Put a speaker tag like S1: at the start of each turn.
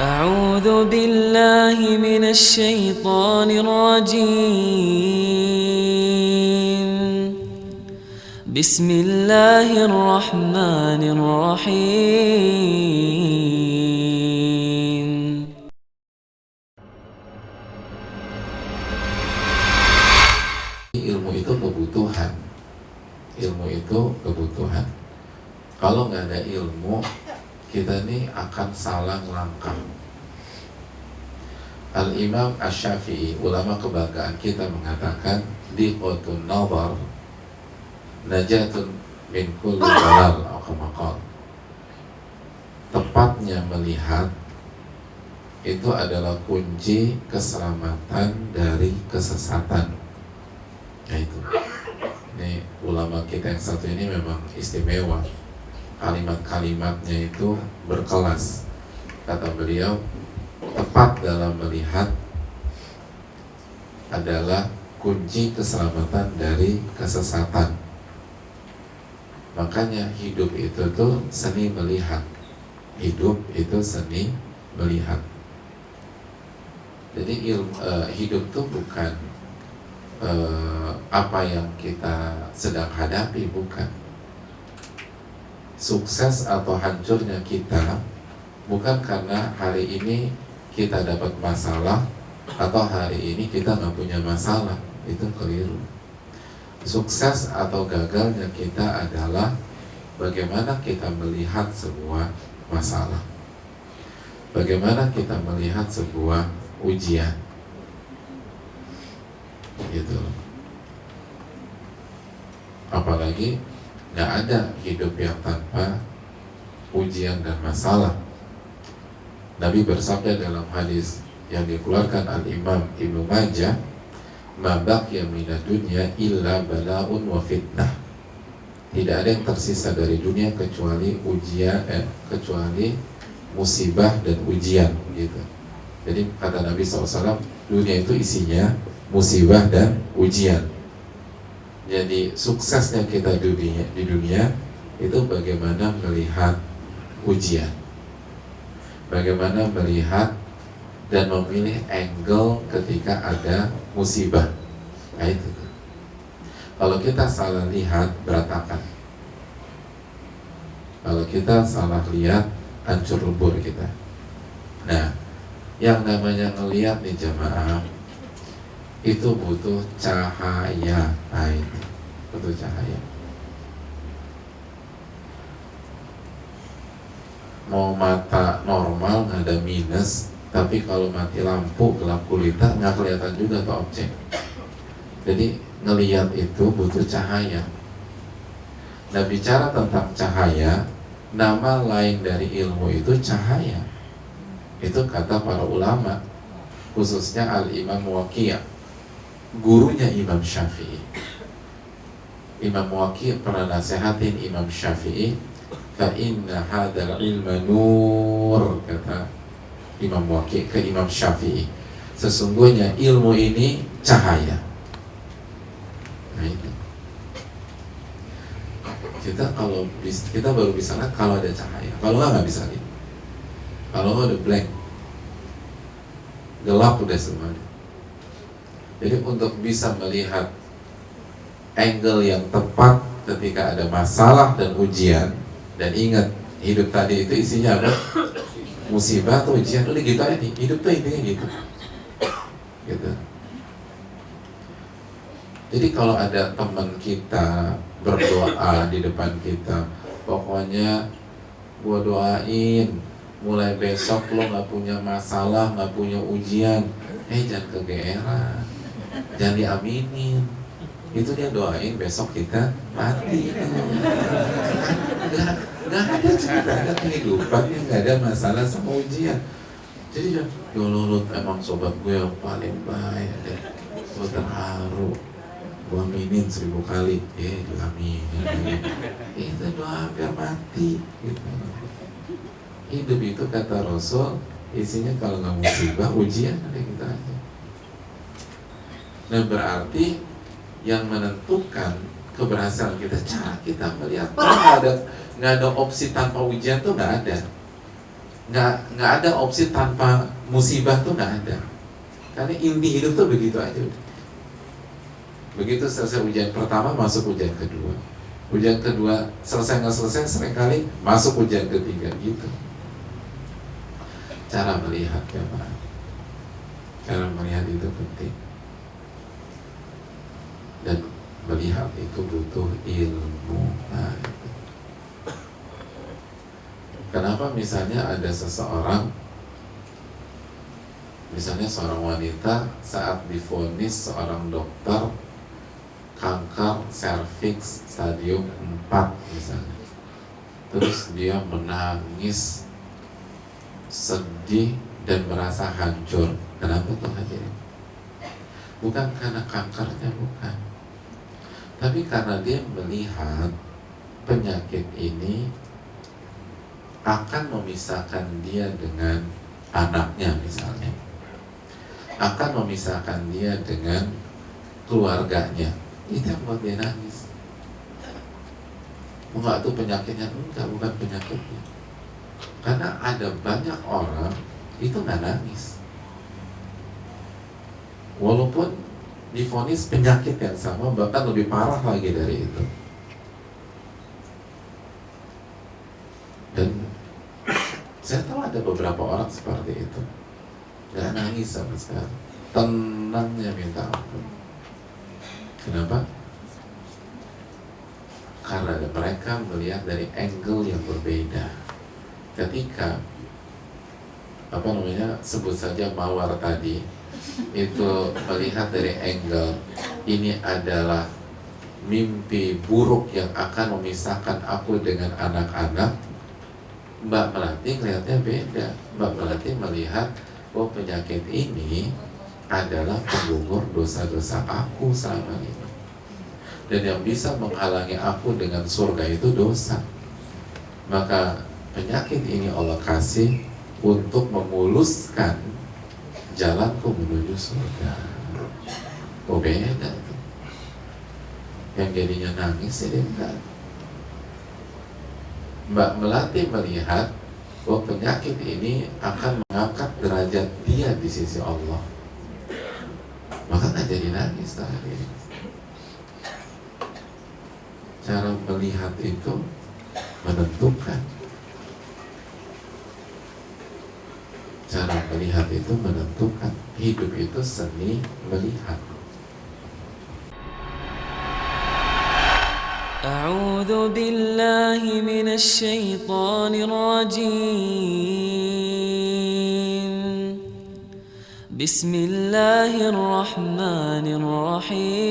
S1: أعوذ بالله من الشيطان الرجيم بسم الله الرحمن الرحيم
S2: Ilmu itu kebutuhan. Ilmu itu kebutuhan. Kalau nggak ada ilmu, kita nih akan salah langkah. Al-Imam Asy-Syafi'i, ulama kebanggaan kita, mengatakan diqatun nazar najatun min kulli dalal atau kama qala. Tepatnya melihat itu adalah kunci keselamatan dari kesesatan. Yaitu, ini ulama kita yang satu ini memang istimewa. Kalimat-kalimatnya itu berkelas. Kata beliau, tepat dalam melihat adalah kunci keselamatan dari kesesatan. Makanya hidup itu tuh seni melihat. Hidup itu seni melihat. Jadi hidup tuh bukan apa yang kita sedang hadapi, bukan. Sukses atau hancurnya kita bukan karena hari ini kita dapat masalah atau hari ini kita nggak punya masalah. Itu keliru. Sukses atau gagalnya kita adalah bagaimana kita melihat sebuah masalah, bagaimana kita melihat sebuah ujian, gitu. Apalagi nggak ada hidup yang tanpa ujian dan masalah. Nabi bersabda dalam hadis yang dikeluarkan Al-Imam Ibnu Majah, "Ma baqiya minad dunya illa bala'un wa fitnah." Tidak ada yang tersisa dari dunia kecuali ujian, kecuali musibah dan ujian, gitu. Jadi kata Nabi SAW, dunia itu isinya musibah dan ujian. Jadi suksesnya kita di dunia itu bagaimana melihat ujian, bagaimana melihat dan memilih angle ketika ada musibah. Nah itu. Kalau kita salah lihat, berantakan. Kalau kita salah lihat, hancur lebur kita. Nah, yang namanya ngelihat nih jamaah, itu butuh cahaya. Nah, itu butuh cahaya. Mau mata normal nggak ada minus, tapi kalau mati lampu gelap gulita nggak kelihatan juga tuh objek. Jadi ngelihat itu butuh cahaya. Nah, bicara tentang cahaya, nama lain dari ilmu itu cahaya. Itu kata para ulama, khususnya Al-Imam Waqi', gurunya Imam Syafi'i. Imam Waqi' pernah nasihatin Imam Syafi'i, fa inna hadzal ilma nur, kata Imam Waqi' ke Imam Syafi'i, sesungguhnya ilmu ini cahaya. Nah itu. Kita baru bisa lihat kalau ada cahaya. Kalau nggak bisa lihat. Kalau nggak ada blank, gelap udah semuanya. Jadi untuk bisa melihat angle yang tepat ketika ada masalah dan ujian, dan ingat hidup tadi itu isinya apa? Musibah atau ujian. Udah gitu aja nih, hidup tuh intinya gitu. Gitu. Jadi kalau ada teman kita berdoa di depan kita, pokoknya gua doain mulai besok lo nggak punya masalah, nggak punya ujian, jangan kegeeran, jangan diaminin. Itu dia doain besok kita mati. Nggak ada cerita, ada kehidupan yang nggak ada masalah sama ujian. Jadi ya lo emang sobat gue yang paling baik deh, lo terharu, gue aminin 1000 kali, diaminin. Itu doa biar mati, gitu. Hidup itu kata Rasul isinya kalau nggak musibah ujian, ada gitu aja. Nah berarti yang menentukan keberhasilan kita cara kita melihat. Nggak ada opsi tanpa ujian tuh nggak ada. nggak ada opsi tanpa musibah tuh nggak ada. Karena inti hidup tuh begitu aja. Begitu selesai ujian pertama, masuk ujian kedua. Ujian kedua selesai nggak selesai, seringkali masuk ujian ketiga gitu. Cara melihat ya Pak. Cara melihat itu penting. Dan melihat itu butuh ilmu. Nah, itu. Kenapa misalnya ada seseorang, misalnya seorang wanita saat divonis seorang dokter kanker serviks stadium 4 misalnya, terus dia menangis, sedih dan merasa hancur. Kenapa tuh hadirin? Bukan karena kankernya, bukan, tapi karena dia melihat penyakit ini akan memisahkan dia dengan anaknya misalnya, akan memisahkan dia dengan keluarganya. Itu yang buat dia nangis. Enggak tuh penyakitnya, enggak, bukan penyakitnya. Karena ada banyak orang itu nggak nangis, walaupun divonis penyakit yang sama, bahkan lebih parah lagi dari itu. Dan saya tahu ada beberapa orang seperti itu, nggak nangis sama sekali, tenangnya minta ampun. Kenapa? Karena mereka melihat dari angle yang berbeda. Ketika sebut saja Mawar tadi itu melihat dari angle ini adalah mimpi buruk yang akan memisahkan aku dengan anak-anak, Mbak Melati ngelihatnya beda. Mbak Melati melihat penyakit ini adalah penggugur dosa-dosa aku selama ini, dan yang bisa menghalangi aku dengan surga itu dosa. Maka penyakit ini Allah kasih untuk memuluskan jalanku menuju surga. Beda tuh. Yang jadinya nangis jadi enggak. Mbak Melati melihat bahwa penyakit ini akan mengangkat derajat dia di sisi Allah, maka nggak jadi nangis tadi. Cara melihat itu menentukan. Cara melihat itu menentukan. Hidup itu seni melihat.
S1: أعوذ بالله من الشيطان الرجيم بسم الله الرحمن الرحيم